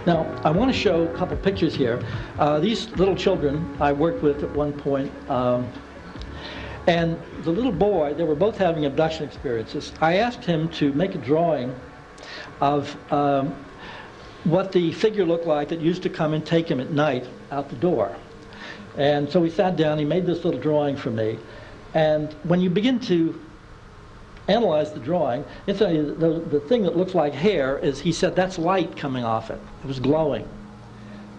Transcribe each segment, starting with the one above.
Now, I want to show a couple pictures here. These little children I worked with at one point, and the little boy, they were both having abduction experiences. I asked him to make a drawing of what the figure looked like that used to come and take him at night out the door. And so he sat down, he made this little drawing for me. And when you begin to analyze the drawing, the thing that looks like hair is, he said, that's light coming off it. It was glowing.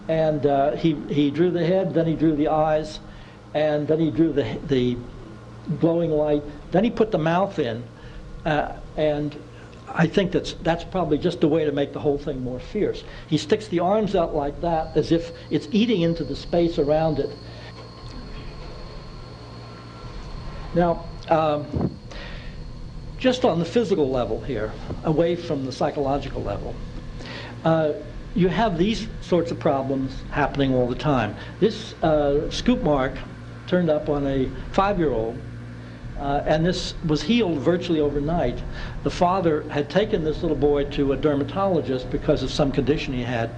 And he drew the head, then he drew the eyes, and then he drew the glowing light. Then he put the mouth in, and I think that's probably just a way to make the whole thing more fierce. He sticks the arms out like that, as if it's eating into the space around it. Now, just on the physical level here, away from the psychological level, you have these sorts of problems happening all the time. This scoop mark turned up on a 5-year-old, and this was healed virtually overnight. The father had taken this little boy to a dermatologist because of some condition he had,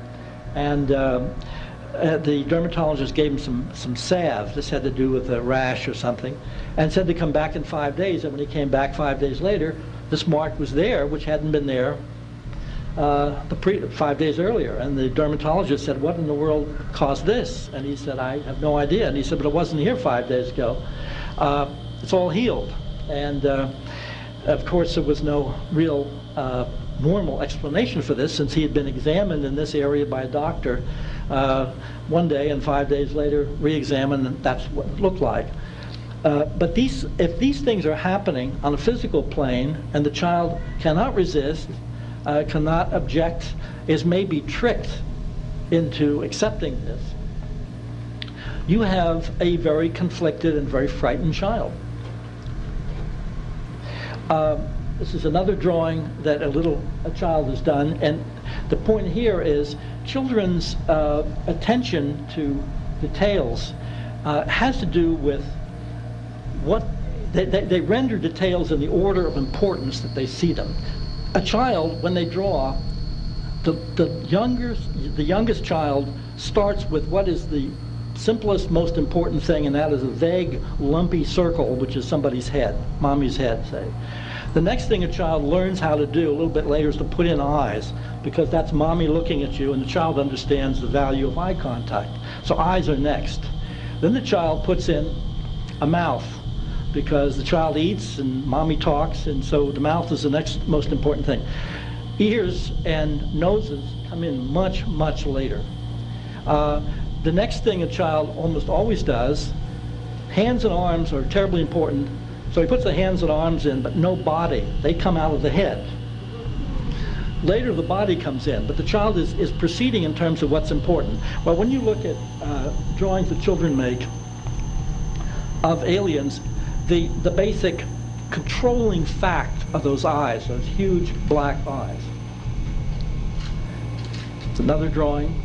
and the dermatologist gave him some salve. This had to do with a rash or something, and said to come back in 5 days. And when he came back 5 days later, this mark was there, which hadn't been there 5 days earlier. And the dermatologist said, what in the world caused this? And he said, I have no idea. And he said, but it wasn't here 5 days ago. It's all healed. And of course, there was no real normal explanation for this, since he had been examined in this area by a doctor one day, and 5 days later re-examined, and that's what it looked like. But if these things are happening on a physical plane, and the child cannot resist, cannot object, is maybe tricked into accepting this, you have a very conflicted and very frightened child. This is another drawing that a child has done, and the point here is children's attention to details has to do with what they render details in the order of importance that they see them. A child, when they draw, the youngest child starts with what is the simplest, most important thing, and that is a vague, lumpy circle, which is somebody's head, mommy's head, say. The next thing a child learns how to do a little bit later is to put in eyes, because that's mommy looking at you, and the child understands the value of eye contact. So eyes are next. Then the child puts in a mouth, because the child eats and mommy talks, and so the mouth is the next most important thing. Ears and noses come in much, much later. The next thing a child almost always does, hands and arms are terribly important, so he puts the hands and arms in, but no body. They come out of the head. Later the body comes in, but the child is proceeding in terms of what's important. Well, when you look at drawings that children make of aliens, the basic controlling fact of those eyes, those huge black eyes. It's another drawing.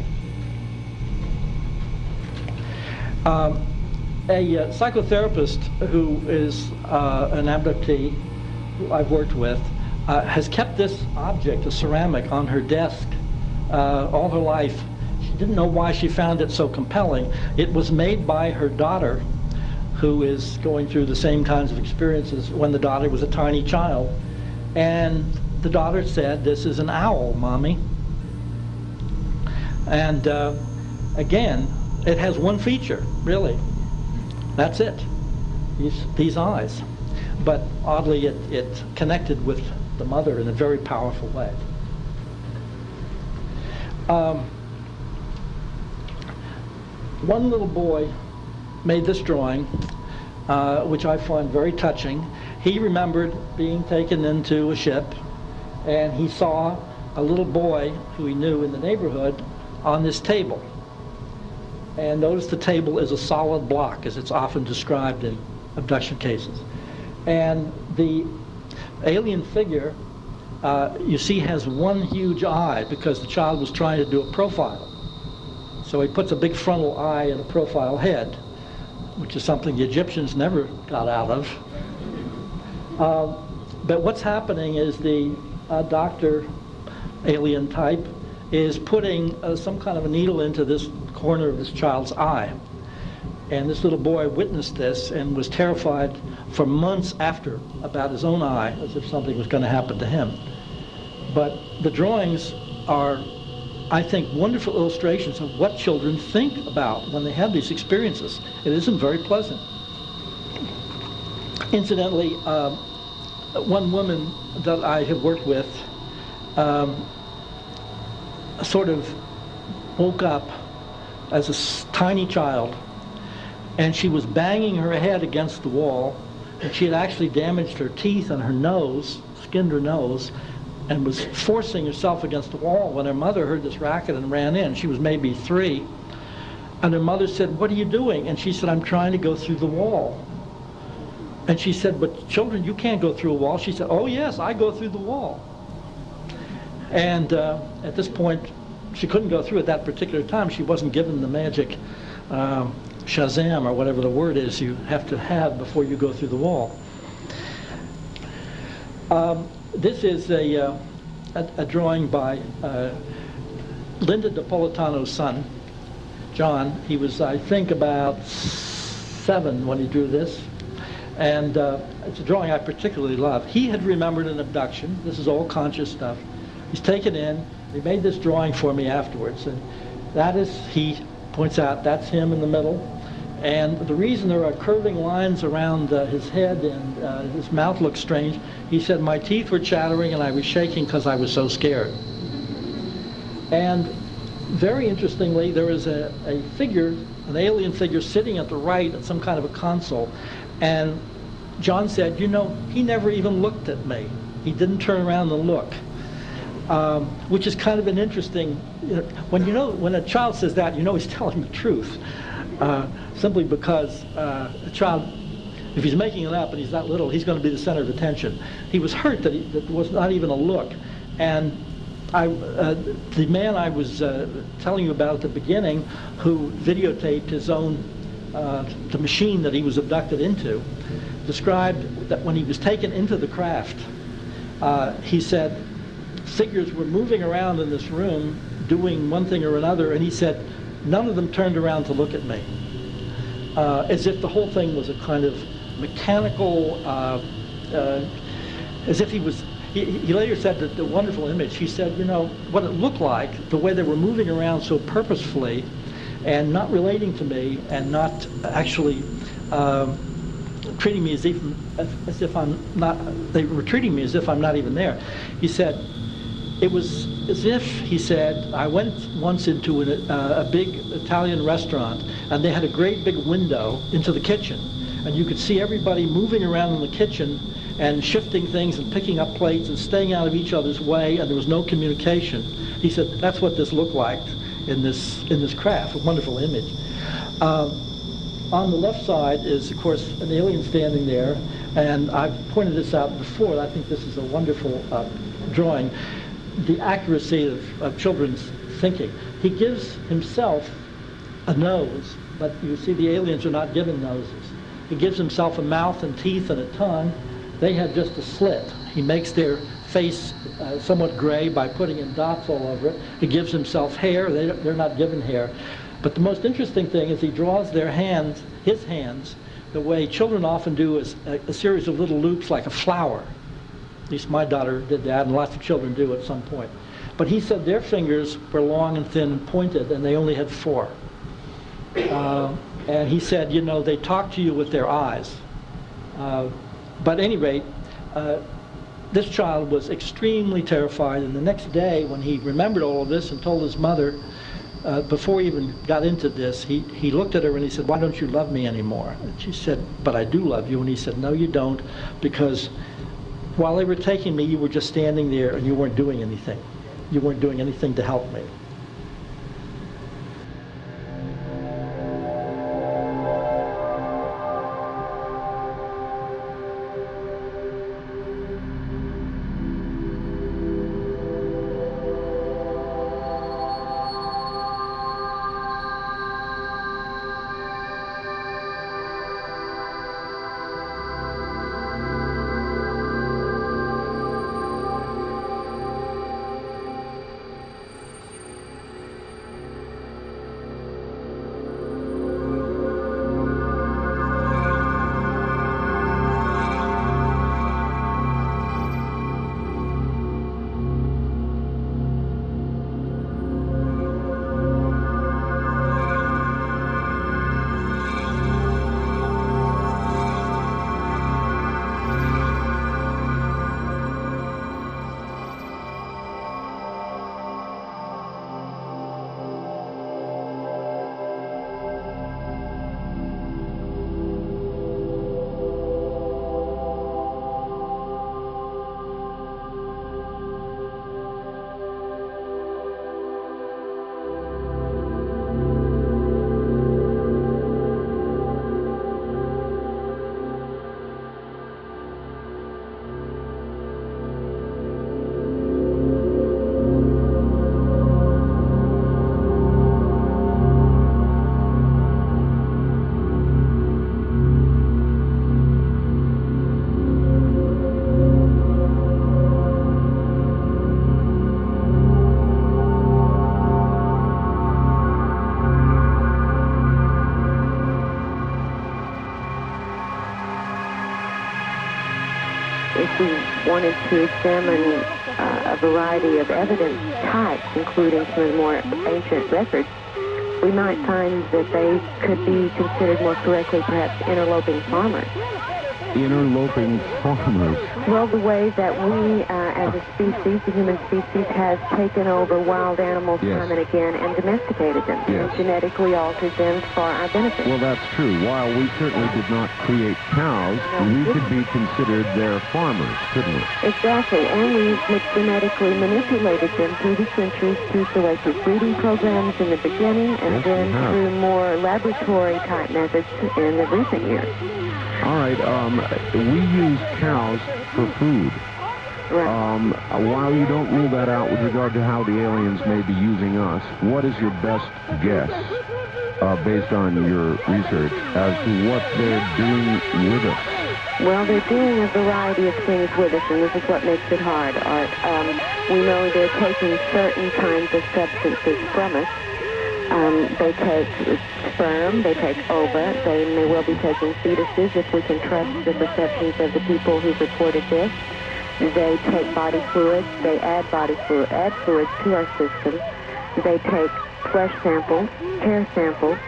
A psychotherapist who is an abductee, who I've worked with, has kept this object, a ceramic, on her desk all her life. She didn't know why she found it so compelling. It was made by her daughter, who is going through the same kinds of experiences when the daughter was a tiny child. And the daughter said, "This is an owl, Mommy." And again, it has one feature, really. That's it, these eyes. But oddly, it connected with the mother in a very powerful way. One little boy made this drawing, which I find very touching. He remembered being taken into a ship, and he saw a little boy who he knew in the neighborhood on this table. And notice the table is a solid block, as it's often described in abduction cases. And the alien figure, you see, has one huge eye, because the child was trying to do a profile. So he puts a big frontal eye in a profile head, which is something the Egyptians never got out of. But what's happening is the doctor, alien type, is putting some kind of a needle into this corner of this child's eye. And this little boy witnessed this and was terrified for months after about his own eye, as if something was going to happen to him. But the drawings are, I think, wonderful illustrations of what children think about when they have these experiences. It isn't very pleasant. Incidentally, one woman that I have worked with sort of woke up as a tiny child, and she was banging her head against the wall, and she had actually damaged her teeth and her nose, skinned her nose, and was forcing herself against the wall when her mother heard this racket and ran in. She was maybe 3. And her mother said, "What are you doing?" And she said, "I'm trying to go through the wall." And she said, "But children, you can't go through a wall." She said, "Oh yes, I go through the wall." And at this point, she couldn't go through at that particular time. She wasn't given the magic Shazam, or whatever the word is you have to have before you go through the wall. This is a drawing by Linda Napolitano's son, John. He was, I think, about 7 when he drew this. And it's a drawing I particularly love. He had remembered an abduction. This is all conscious stuff. He's taken in. He made this drawing for me afterwards. And that is, he points out, that's him in the middle. And the reason there are curving lines around his head and his mouth looks strange, he said, "My teeth were chattering and I was shaking because I was so scared." And very interestingly, there is a figure, an alien figure, sitting at the right at some kind of a console. And John said, "You know, he never even looked at me. He didn't turn around and look." Which is kind of an interesting, when a child says that, you know he's telling the truth. Simply because a child, if he's making it up and he's that little, he's going to be the center of attention. He was hurt that there was not even a look. And the man I was telling you about at the beginning, who videotaped his own, the machine that he was abducted into, described that when he was taken into the craft, he said figures were moving around in this room doing one thing or another, and he said none of them turned around to look at me. As if the whole thing was a kind of mechanical, as if he was, he later said that the wonderful image, he said, you know, what it looked like, the way they were moving around so purposefully and not relating to me and not actually treating me as if I'm not, they were treating me as if I'm not even there. He said, it was as if, he said, I went once into a big Italian restaurant, and they had a great big window into the kitchen, and you could see everybody moving around in the kitchen and shifting things and picking up plates and staying out of each other's way, and there was no communication. He said, that's what this looked like in this craft, a wonderful image. On the left side is, of course, an alien standing there, and I've pointed this out before. I think this is a wonderful drawing. The accuracy of children's thinking. He gives himself a nose, but you see the aliens are not given noses. He gives himself a mouth and teeth and a tongue. They have just a slit. He makes their face somewhat gray by putting in dots all over it. He gives himself hair. They're not given hair. But the most interesting thing is he draws their hands, his hands, the way children often do, is a series of little loops like a flower. At least my daughter did that, and lots of children do at some point. But he said their fingers were long and thin and pointed, and they only had 4. And he said, you know, they talk to you with their eyes. But at any rate, this child was extremely terrified, and the next day when he remembered all of this and told his mother, before he even got into this, he looked at her and he said, why don't you love me anymore? And she said, but I do love you. And he said, no, you don't, because while they were taking me, you were just standing there and you weren't doing anything. You weren't doing anything to help me. if we wanted to examine a variety of evidence types, including some of the more ancient records, we might find that they could be considered more correctly perhaps interloping farmers. Interloping farmers? Well, the way that we, as a species, the human species, has taken over wild animals time and again and domesticated them and genetically altered them for our benefit. Well, that's true. While we certainly did not create cows, we could be considered their farmers, couldn't we? Exactly, and we genetically manipulated them through the centuries, through breeding programs in the beginning, and then through more laboratory-type methods in the recent years. All right, we use cows for food. Right. While you don't rule that out with regard to how the aliens may be using us, what is your best guess, based on your research, as to what they're doing with us? Well, they're doing a variety of things with us, and this is what makes it hard, Art. We know they're taking certain kinds of substances from us. They take sperm, they take ova, they may well be taking fetuses if we can trust the perceptions of the people who've reported this. They take body fluids, they add fluids to our system. They take flesh samples, hair samples.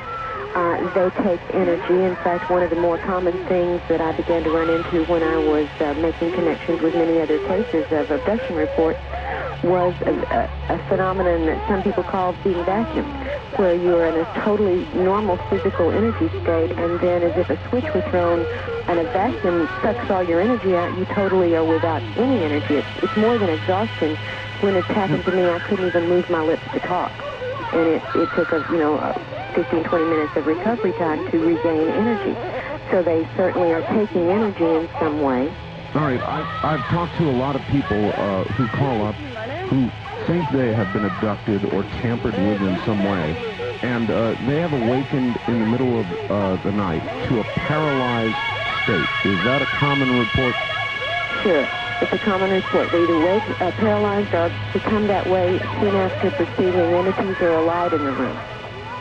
They take energy. In fact, one of the more common things that I began to run into when I was making connections with many other cases of abduction reports was a phenomenon that some people call being vacuumed, where you're in a totally normal physical energy state, and then as if a switch were thrown and a vacuum sucks all your energy out, you totally are without any energy. It's more than exhaustion. When it's happened to me, I couldn't even move my lips to talk. And it took 15, 20 minutes of recovery time to regain energy. So they certainly are taking energy in some way. All right, I've talked to a lot of people who call up who think they have been abducted or tampered with in some way, and they have awakened in the middle of the night to a paralyzed state. Is that a common report? Sure. It's a common report. They either wake paralyzed or become that way soon after perceiving entities or a light in the room.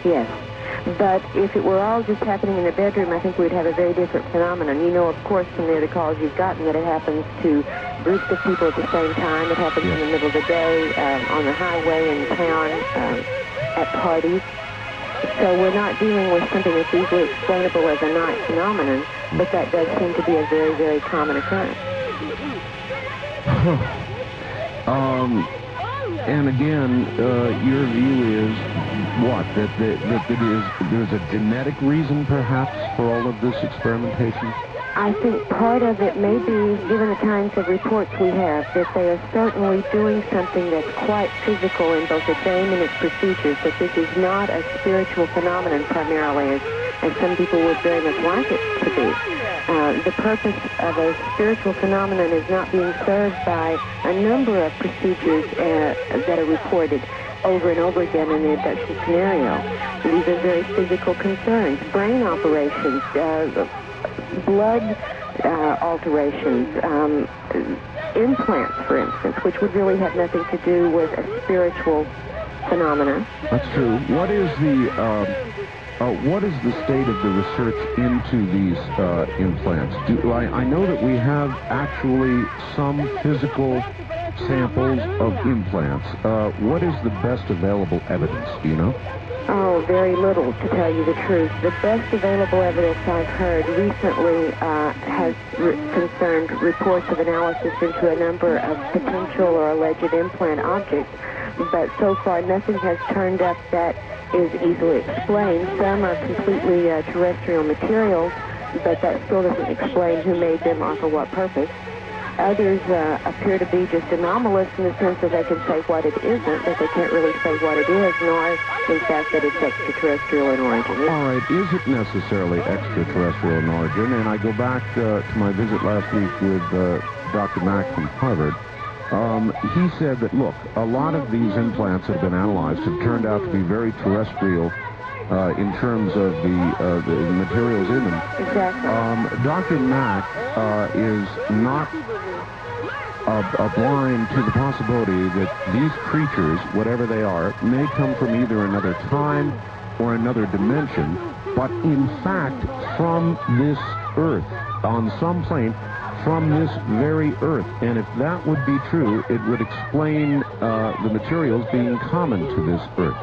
Yes. But if it were all just happening in the bedroom, I think we'd have a very different phenomenon. You know, of course, from the other calls you've gotten that it happens to groups of people at the same time. It happens in the middle of the day, on the highway, in town, at parties. So we're not dealing with something that's easily explainable as a night phenomenon, but that does seem to be a very, very common occurrence. And again, your view is what? That there's a genetic reason, perhaps, for all of this experimentation? I think part of it may be, given the kinds of reports we have, that they are certainly doing something that's quite physical in both its aim and its procedures, that this is not a spiritual phenomenon primarily, as some people would very much like it to be. The purpose of a spiritual phenomenon is not being served by a number of procedures that are reported over and over again in the abduction scenario. These are very physical concerns, brain operations, blood alterations, implants, for instance, which would really have nothing to do with a spiritual phenomena. That's true. What is the state of the research into these implants? I know that we have actually some physical samples of implants. What is the best available evidence? Do you know? Oh, very little, to tell you the truth. The best available evidence I've heard recently has concerned reports of analysis into a number of potential or alleged implant objects, but so far nothing has turned up that is easily explained. Some are completely terrestrial materials, but that still doesn't explain who made them or for what purpose. Others appear to be just anomalous in the sense that they can say what it isn't, but they can't really say what it is, nor, in fact, that it's extraterrestrial in origin. All right, is it necessarily extraterrestrial in origin? And I go back to my visit last week with Dr. Mack from Harvard. He said that, look, a lot of these implants that have been analyzed have turned out to be very terrestrial in terms of the materials in them. Exactly. Dr. Mack is not blind to the possibility that these creatures, whatever they are, may come from either another time or another dimension, but in fact from this Earth, on some plane, from this very Earth. And if that would be true, it would explain the materials being common to this Earth.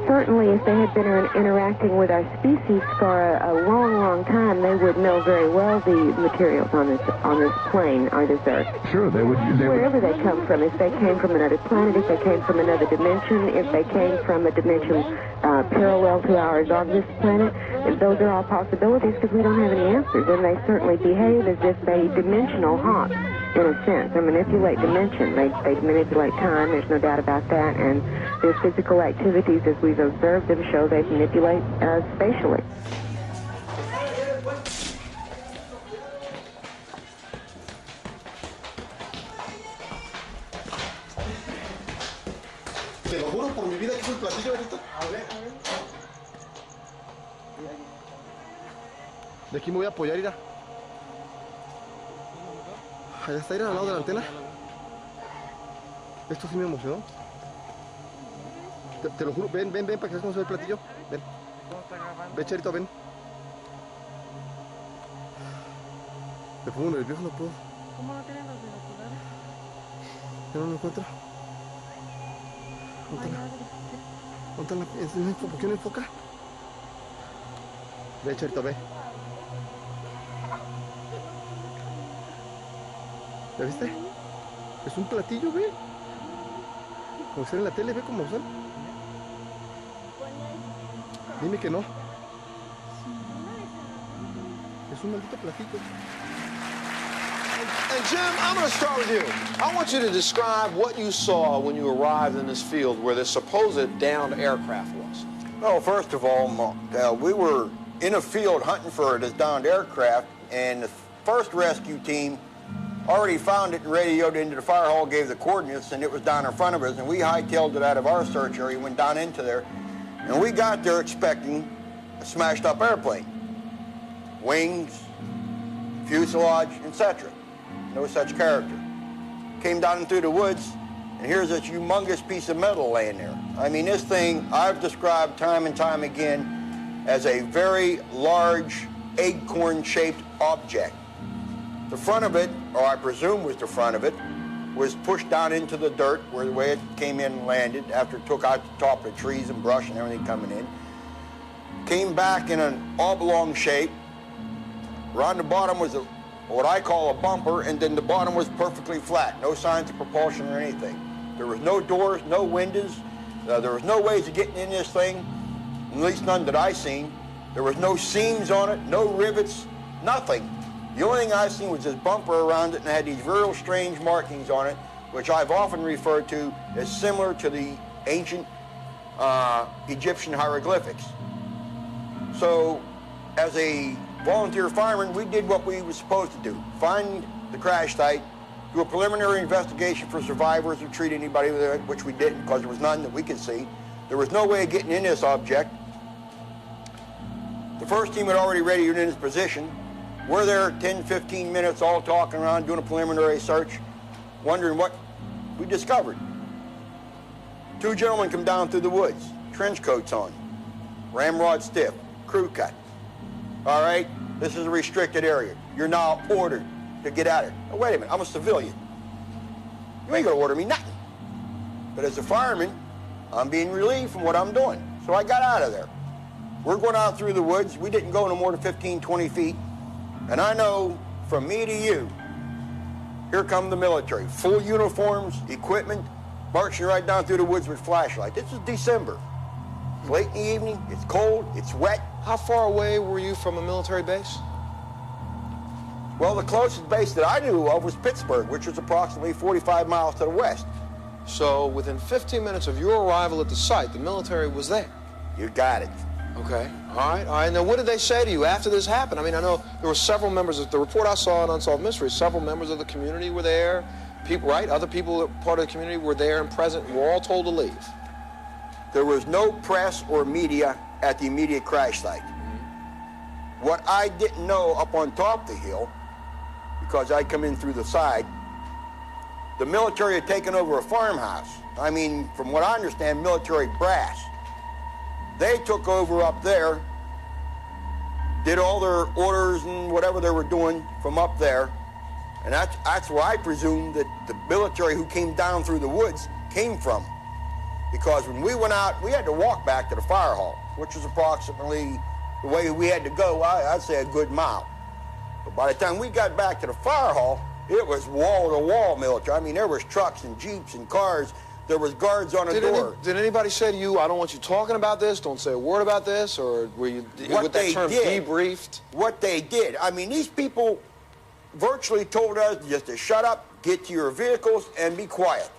Certainly, if they had been interacting with our species for a long, long time, they would know very well the materials on this plane, or this Earth. Sure, they would. Wherever they come from, if they came from another planet, if they came from another dimension, if they came from a dimension parallel to ours on this planet, those are all possibilities because we don't have any answers, and they certainly behave as if they dimensional hop, in a sense, or manipulate dimension. They manipulate time, there's no doubt about that, and their physical activities as we've observed them show they manipulate spatially. Te lo juro por mi vida que es un platillo ahorita. A ver. De aquí me voy a apoyar, irá. Allá está, irá, al lado de la antena. Esto sí me emocionó. Te lo juro, ven, para que veas cómo se ve el platillo. Ven. Ven, Cherito, ven. Me pongo nervioso, no puedo. ¿Cómo no tienen los binoculares? Yo no lo encuentro. ¿Por qué no enfoca? Ve, Cherito, ve. ¿Ya viste? Es un platillo, ve. Como ser en la tele, ve cómo son. Dime que no. Es un maldito platillo. And Jim, I'm going to start with you. I want you to describe what you saw when you arrived in this field where this supposed downed aircraft was. Well, first of all, we were in a field hunting for this downed aircraft, and the first rescue team already found it and radioed into the fire hall, gave the coordinates, and it was down in front of us, and we hightailed it out of our search area, went down into there, and we got there expecting a smashed up airplane. Wings, fuselage, etc. No such character. Came down through the woods, and here's this humongous piece of metal laying there. I mean, this thing I've described time and time again as a very large acorn-shaped object. The front of it, or I presume was the front of it, was pushed down into the dirt where the way it came in and landed after it took out the top of the trees and brush and everything coming in. Came back in an oblong shape. Around the bottom was what I call a bumper, and then the bottom was perfectly flat. No signs of propulsion or anything. There was no doors, no windows. There was no ways of getting in this thing, at least none that I seen. There was no seams on it, no rivets, nothing. The only thing I seen was this bumper around it, and it had these real strange markings on it, which I've often referred to as similar to the ancient Egyptian hieroglyphics. So, as a volunteer fireman, we did what we were supposed to do. Find the crash site, do a preliminary investigation for survivors or treat anybody with it, which we didn't because there was none that we could see. There was no way of getting in this object. The first team had already radioed in its position. We're there 10, 15 minutes all talking around, doing a preliminary search, wondering what we discovered. Two gentlemen come down through the woods, trench coats on, ramrod stiff, crew cut. All right, this is a restricted area. You're now ordered to get out of it. Now, wait a minute, I'm a civilian. You ain't gonna order me nothing. But as a fireman, I'm being relieved from what I'm doing. So I got out of there. We're going out through the woods. We didn't go no more than 15, 20 feet. And I know from me to you, here come the military. Full uniforms, equipment, marching right down through the woods with flashlights. This is December. It's late in the evening, it's cold, it's wet. How far away were you from a military base? Well, the closest base that I knew of was Pittsburgh, which was approximately 45 miles to the west. So within 15 minutes of your arrival at the site, the military was there? You got it. Okay, all right. Now, what did they say to you after this happened? I mean, I know there were several members of the report I saw on Unsolved Mysteries. Several members of the community were there, people, right? Other people, part of the community, were there and present, and were all told to leave. There was no press or media at the immediate crash site. What I didn't know up on top of the hill, because I'd come in through the side, the military had taken over a farmhouse. I mean, from what I understand, military brass. They took over up there, did all their orders and whatever they were doing from up there, And that's where I presume that the military who came down through the woods came from. Because when we went out, we had to walk back to the fire hall, which was approximately the way we had to go, I'd say a good mile. But by the time we got back to the fire hall, it was wall-to-wall military. I mean, there was trucks and jeeps and cars. There was guards on the door. Did anybody say to you, I don't want you talking about this, don't say a word about this, or were you, with that term, debriefed? What they did, I mean, these people virtually told us just to shut up, get to your vehicles, and be quiet.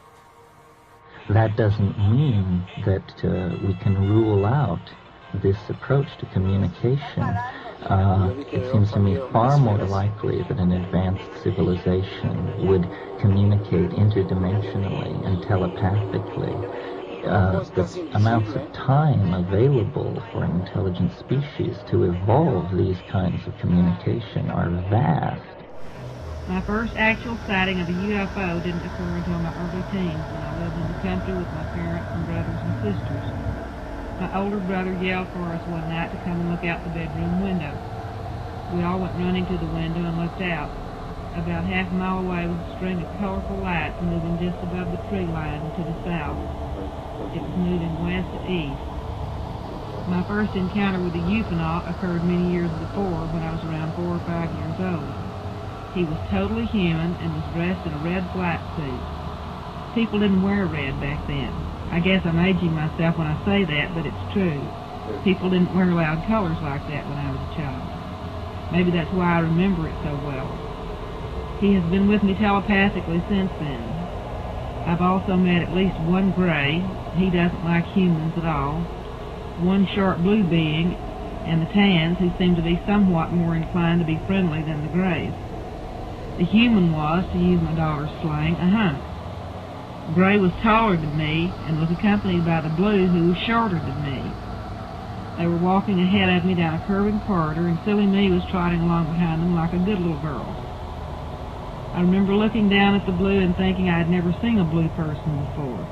That doesn't mean that we can rule out this approach to communication. It seems to me far more likely that an advanced civilization would communicate interdimensionally and telepathically. The amounts of time available for an intelligent species to evolve these kinds of communication are vast. My first actual sighting of a UFO didn't occur until my early teens when I lived in the country with my parents and brothers and sisters. My older brother yelled for us one night to come and look out the bedroom window. We all went running to the window and looked out. About half a mile away was a string of colorful lights moving just above the tree line to the south. It was moving west to east. My first encounter with a UFOnaut occurred many years before when I was around 4 or 5 years old. He was totally human and was dressed in a red flight suit. People didn't wear red back then. I guess I'm aging myself when I say that, but it's true. People didn't wear loud colors like that when I was a child. Maybe that's why I remember it so well. He has been with me telepathically since then. I've also met at least one gray. He doesn't like humans at all. One short blue being, and the tans, who seem to be somewhat more inclined to be friendly than the grays. The human was, to use my daughter's slang, a hunk. Gray was taller than me and was accompanied by the blue, who was shorter than me. They were walking ahead of me down a curving corridor, and silly me was trotting along behind them like a good little girl. I remember looking down at the blue and thinking I had never seen a blue person before.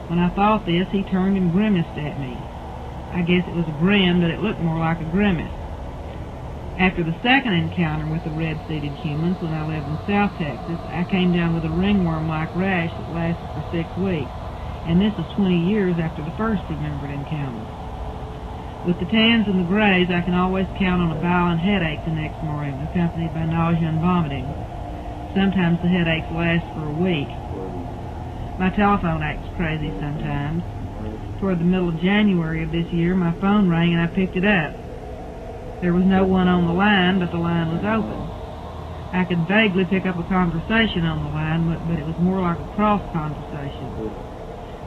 When I thought this, he turned and grimaced at me. I guess it was a grin, but it looked more like a grimace. After the second encounter with the red-seated humans when I lived in South Texas, I came down with a ringworm-like rash that lasted for 6 weeks, and this is 20 years after the first remembered encounter. With the tans and the grays, I can always count on a violent headache the next morning, accompanied by nausea and vomiting. Sometimes the headaches last for a week. My telephone acts crazy sometimes. Toward the middle of January of this year, my phone rang and I picked it up. There was no one on the line, but the line was open. I could vaguely pick up a conversation on the line, but it was more like a cross conversation.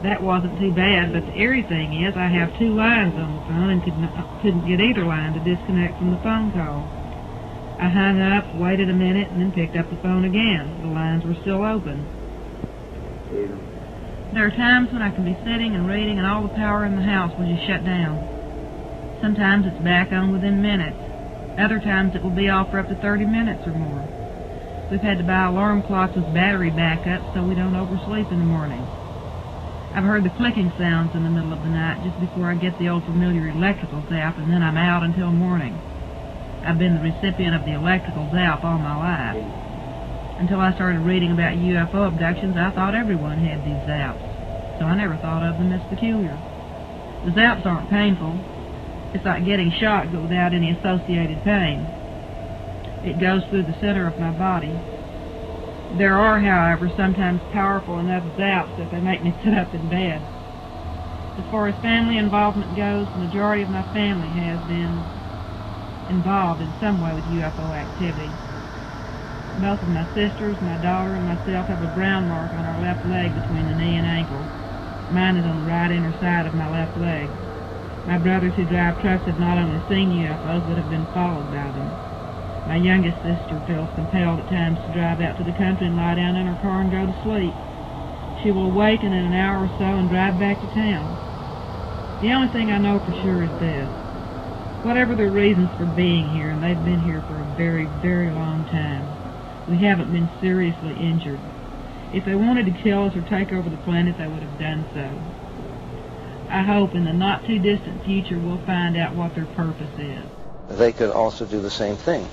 That wasn't too bad, but the eerie thing is I have 2 lines on the phone and couldn't get either line to disconnect from the phone call. I hung up, waited a minute, and then picked up the phone again. The lines were still open. There are times when I can be sitting and reading and all the power in the house will just shut down. Sometimes it's back on within minutes. Other times it will be off for up to 30 minutes or more. We've had to buy alarm clocks with battery backup so we don't oversleep in the morning. I've heard the clicking sounds in the middle of the night just before I get the old familiar electrical zap, and then I'm out until morning. I've been the recipient of the electrical zap all my life. Until I started reading about UFO abductions, I thought everyone had these zaps, so I never thought of them as peculiar. The zaps aren't painful. It's like getting shot but without any associated pain. It goes through the center of my body. There are, however, sometimes powerful enough zaps that they make me sit up in bed. As far as family involvement goes, the majority of my family has been involved in some way with UFO activity. Both of my sisters, my daughter, and myself have a brown mark on our left leg between the knee and ankle. Mine is on the right inner side of my left leg. My brothers who drive trucks have not only seen UFOs, but have been followed by them. My youngest sister feels compelled at times to drive out to the country and lie down in her car and go to sleep. She will awaken in an hour or so and drive back to town. The only thing I know for sure is this. Whatever their reasons for being here, and they've been here for a very, very long time, we haven't been seriously injured. If they wanted to kill us or take over the planet, they would have done so. I hope in the not-too-distant future we'll find out what their purpose is. They could also do the same thing.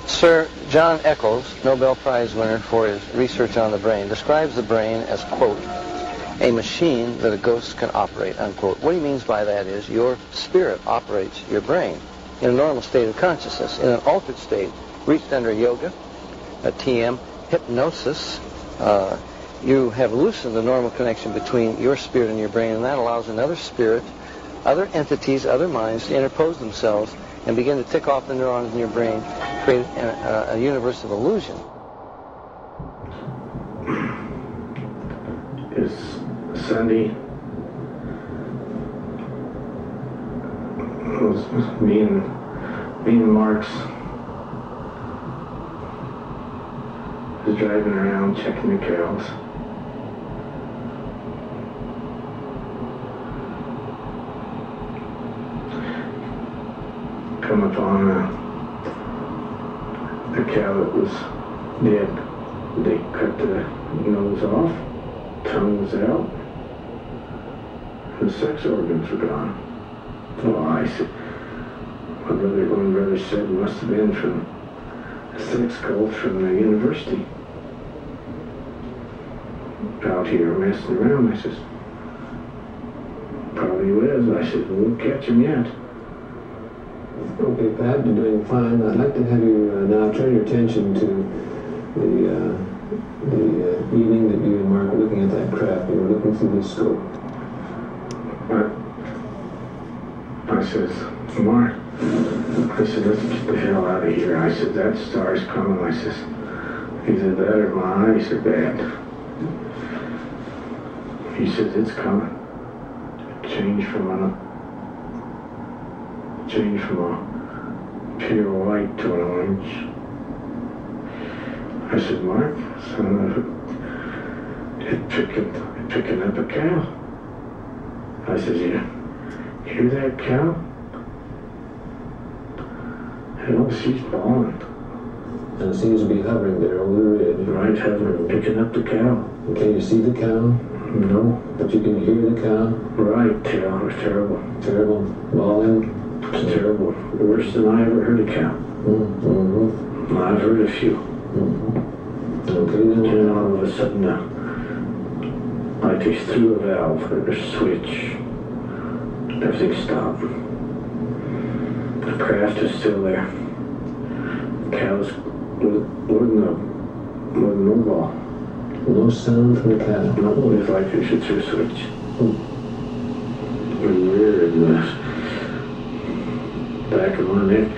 Sir John Eccles, Nobel Prize winner for his research on the brain, describes the brain as, quote, a machine that a ghost can operate, unquote. What he means by that is your spirit operates your brain in a normal state of consciousness. In an altered state, reached under yoga, a TM, hypnosis, you have loosened the normal connection between your spirit and your brain, and that allows another spirit, other entities, other minds to interpose themselves and begin to tick off the neurons in your brain, create a universe of illusion. It's Sunday. It was me and Mark's was driving around checking the cows. Come upon a cow that was dead. They cut the nose off, tongue was out, and the sex organs were gone. Well, I said, one brother said it must have been from a sex cult from the university out here messing around. I says, probably was. I said, we'll catch him yet. Okay, Pat, you're doing fine. I'd like to have you now turn your attention to the evening that you and Mark were looking at that craft. You were looking through the scope. I says, Mark, I said, let's get the hell out of here. I said, that star's coming. I says, either that or my eyes are bad. He says, it's coming. Change from a pure white to an orange. I said, Mark, son of a, it picking up a cow. I said, yeah. Hear that cow? Hell, she's bawling. And it seems to be hovering there over the ridge. Right, hovering, picking up the cow. Can you see the cow? No. But you can hear the cow? Right, cow. It was terrible. Terrible. Bawling? It was terrible. Worse than I ever heard a cow. Mm-hmm. I've heard a few. Mm-hmm. Okay, then. And all of a sudden, like they threw a valve or a switch. Everything stopped. The craft is still there. The cows wasn't no ball. No sound from the cow. No, it's like they should throw a switch. And weird. Back of my neck,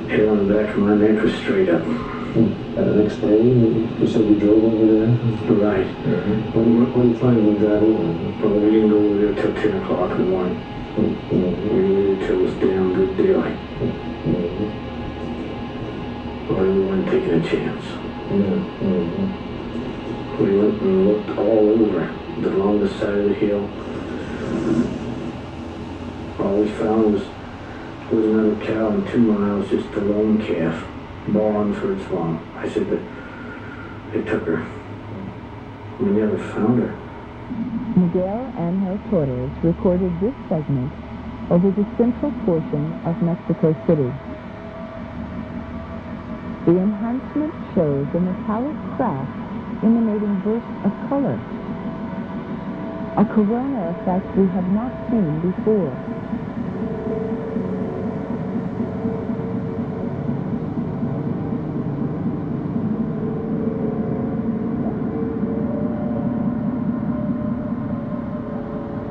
hair on the back of my neck was straight up. At the next day, you said you drove over there? Right. Mm-hmm. What do you find when you drive over? Well, we didn't go over there till 10 o'clock in the morning. Mm-hmm. We waited till it was damn good daylight. Mm-hmm. Well, we weren't taking a chance. Mm-hmm. We went and looked all over, along the side of the hill. All we found was another cow in 2 miles, just a lone calf, bawling for its mom. I said that they took her. We never found her. Miguel Angel Torres recorded this segment over the central portion of Mexico City. The enhancement shows a metallic craft emanating bursts of color, a corona effect we have not seen before.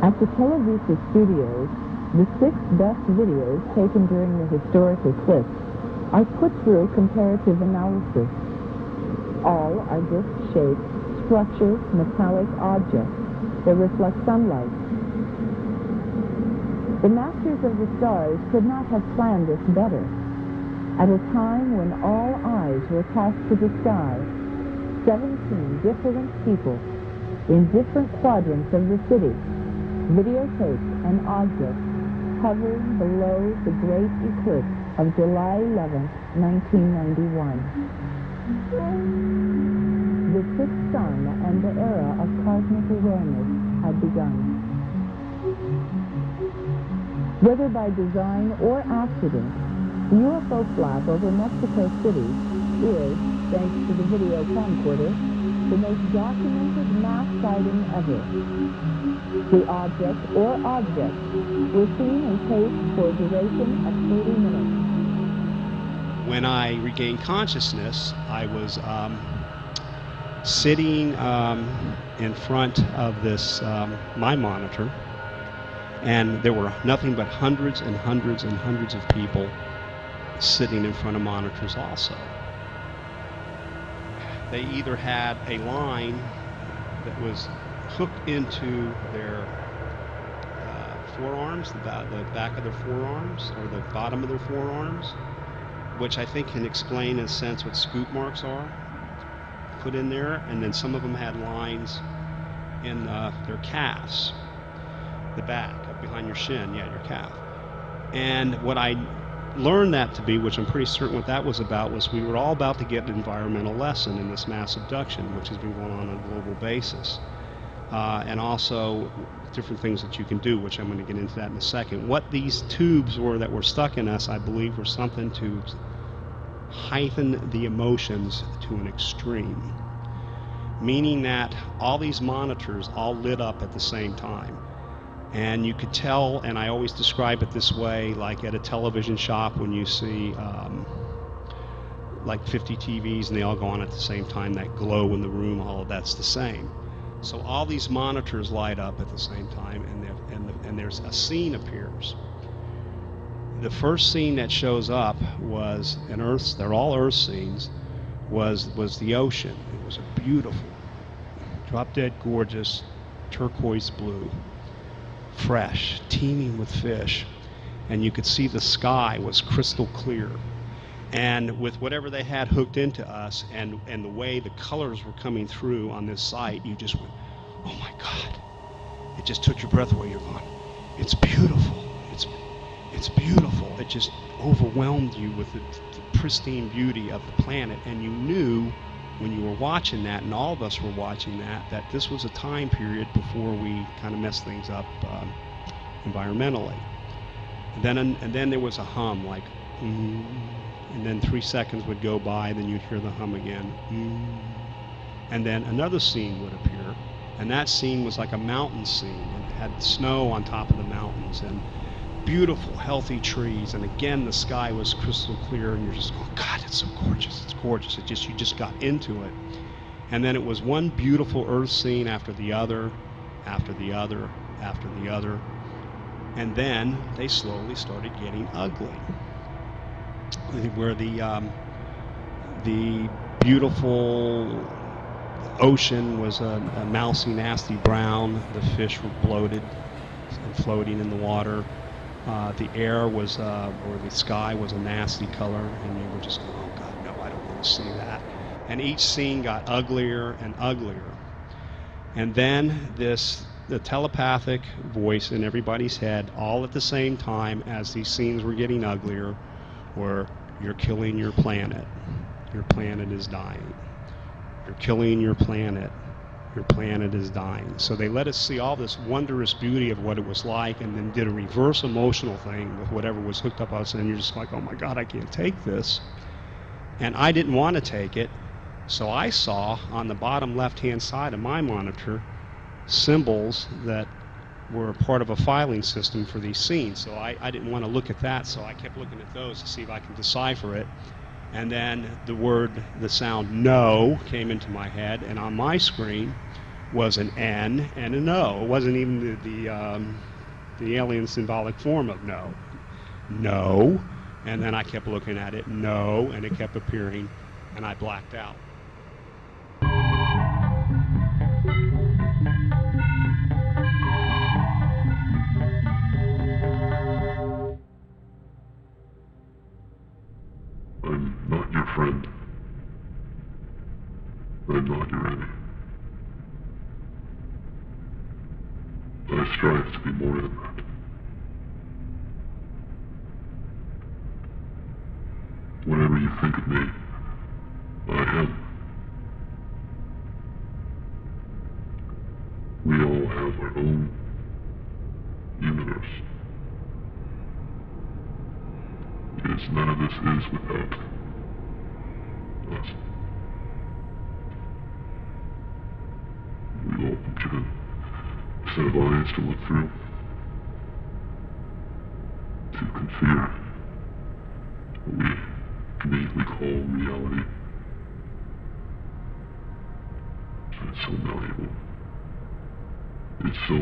At the Televisa studios, the 6 best videos taken during the historic eclipse are put through comparative analysis. All are disc-shaped, structured, metallic objects that reflect sunlight. The masters of the stars could not have planned this better. At a time when all eyes were cast to the sky, 17 different people in different quadrants of the city videotaped an object hovering below the great eclipse of July 11, 1991. The sixth sun and the era of cosmic awareness had begun. Whether by design or accident, The UFO flap over Mexico City is, thanks to the video camcorder, the most documented mass sighting ever. The object or objects were seen and taped for a duration of 30 minutes. When I regained consciousness, I was sitting in front of this, my monitor, and there were nothing but hundreds and hundreds and hundreds of people sitting in front of monitors also. They either had a line that was hooked into their forearms, the back of their forearms, or the bottom of their forearms, which I think can explain in a sense what scoop marks are put in there, and then some of them had lines in their calves, the back, up behind your shin, yeah, your calf. And what I learned that to be, which I'm pretty certain what that was about, was we were all about to get an environmental lesson in this mass abduction, which has been going on a global basis. And also different things that you can do, which I'm going to get into that in a second. What these tubes were that were stuck in us, I believe, were something to heighten the emotions to an extreme. Meaning that all these monitors all lit up at the same time. And you could tell, and I always describe it this way, like at a television shop when you see like 50 TVs and they all go on at the same time, that glow in the room, all of that's the same. So all these monitors light up at the same time, and there's a scene appears. The first scene that shows up was an Earth. They're all Earth scenes. Was the ocean. It was a beautiful, drop-dead gorgeous, turquoise blue, fresh, teeming with fish, and you could see the sky was crystal clear. And with whatever they had hooked into us, and the way the colors were coming through on this site, you just went, oh my God. It just took your breath away. You're going, it's beautiful. It's beautiful. It just overwhelmed you with the pristine beauty of the planet. And you knew when you were watching that, and all of us were watching that this was a time period before we kind of messed things up environmentally. And then there was a hum, like, and then 3 seconds would go by, then you'd hear the hum again, and then another scene would appear, and that scene was like a mountain scene, and it had snow on top of the mountains, and beautiful, healthy trees, and again the sky was crystal clear, and you're just going, God, it's so gorgeous, it's gorgeous. You just got into it. And then it was one beautiful Earth scene after the other, after the other, after the other, and then they slowly started getting ugly, where the beautiful ocean was a mousy, nasty brown. The fish were bloated and floating in the water. The air was, or the sky was a nasty color, and you were just going, oh God, no, I don't want to see that. And each scene got uglier and uglier. And then the telepathic voice in everybody's head, all at the same time as these scenes were getting uglier, were, you're killing your planet. Your planet is dying. You're killing your planet. Your planet is dying. So they let us see all this wondrous beauty of what it was like, and then did a reverse emotional thing with whatever was hooked up us, and you're just like, oh my God, I can't take this. And I didn't want to take it, so I saw on the bottom left-hand side of my monitor symbols that were part of a filing system for these scenes. So I didn't want to look at that, so I kept looking at those to see if I can decipher it. And then the sound no came into my head, and on my screen was an N and an O. It wasn't even the alien symbolic form of no. No. And then I kept looking at it, no, and it kept appearing, and I blacked out. I'm not your friend. I'm not your enemy. I strive to be more than that. Whatever you think of me, I am. We all have our own universe. It is because none of this is without us. We all been given a set of eyes to look through, to configure what we conveniently call reality. And it's so malleable. It's so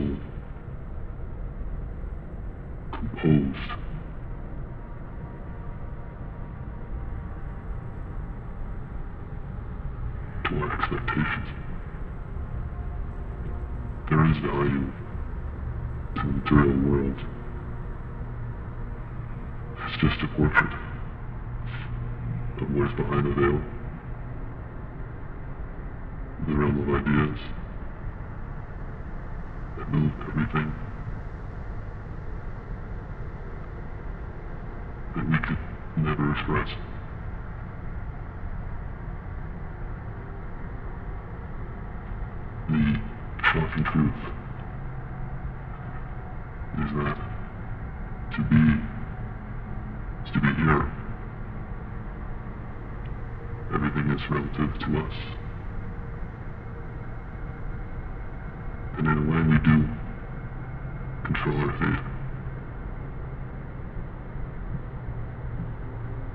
composed. To our expectations. There is value to the material world. It's just a portrait of what is behind the veil. The realm of ideas that move everything that we could never express. The shocking truth is that to be is to be here. Everything is relative to us. And in a way we do control our fate.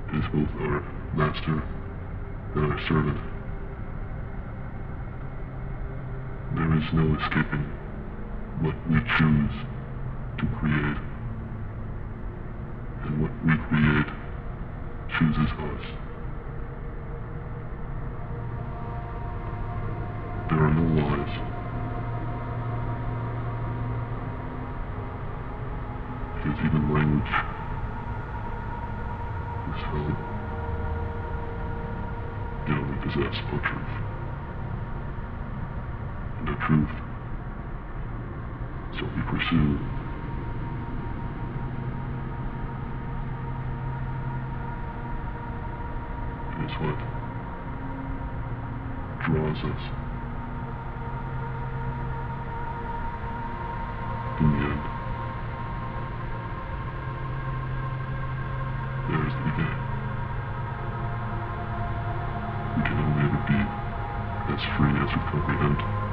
It is both our master and our servant. There is no escaping what we choose to create. And what we create chooses us. There are no lies. Because even language is held. They only possess a truth. And a truth, so we pursue. Is what draws us in the end. There is the beginning. We can only ever be as free as we comprehend.